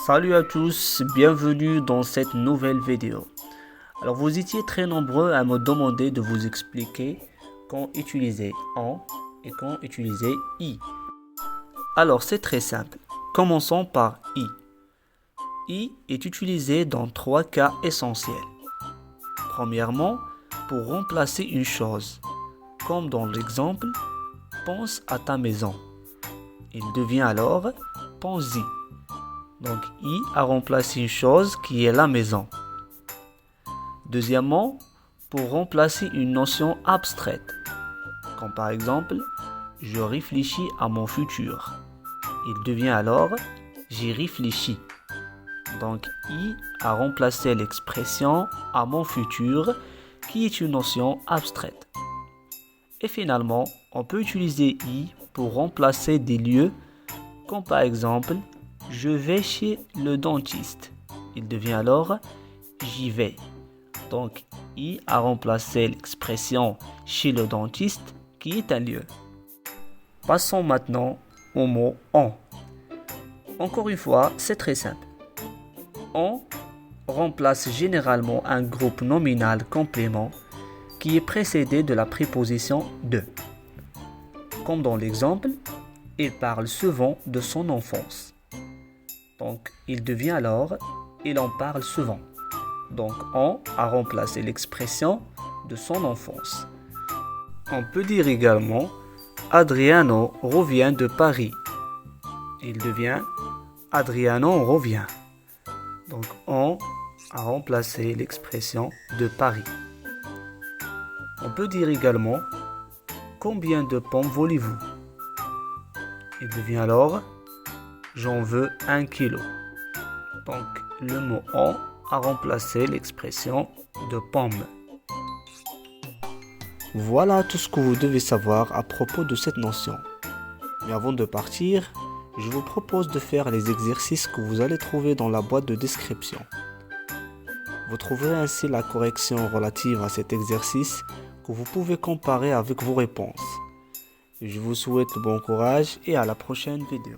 Salut à tous, bienvenue dans cette nouvelle vidéo. Alors vous étiez très nombreux à me demander de vous expliquer quand utiliser en et quand utiliser i. Alors c'est très simple, commençons par i. I est utilisé dans trois cas essentiels. Premièrement, pour remplacer une chose, comme dans l'exemple « pense à ta maison ». Il devient alors « pense-y ». Donc, i a remplacé une chose qui est la maison. Deuxièmement, pour remplacer une notion abstraite, comme par exemple, je réfléchis à mon futur. Il devient alors, j'y réfléchis. Donc, i a remplacé l'expression à mon futur, qui est une notion abstraite. Et finalement, on peut utiliser i pour remplacer des lieux, comme par exemple, je vais chez le dentiste. Il devient alors j'y vais. Donc, i a remplacé l'expression chez le dentiste qui est un lieu. Passons maintenant au mot en. Encore une fois, c'est très simple. En remplace généralement un groupe nominal complément qui est précédé de la préposition de. Comme dans l'exemple, il parle souvent de son enfance. Donc, il devient alors, il en parle souvent. Donc, on a remplacé l'expression de son enfance. On peut dire également, Adriano revient de Paris. Il devient, Adriano revient. Donc, on a remplacé l'expression de Paris. On peut dire également, combien de pommes voulez-vous? Il devient alors, j'en veux 1 kilo. Donc, le mot en a remplacé l'expression de pomme. Voilà tout ce que vous devez savoir à propos de cette notion. Mais avant de partir, je vous propose de faire les exercices que vous allez trouver dans la boîte de description. Vous trouverez ainsi la correction relative à cet exercice que vous pouvez comparer avec vos réponses. Je vous souhaite bon courage et à la prochaine vidéo.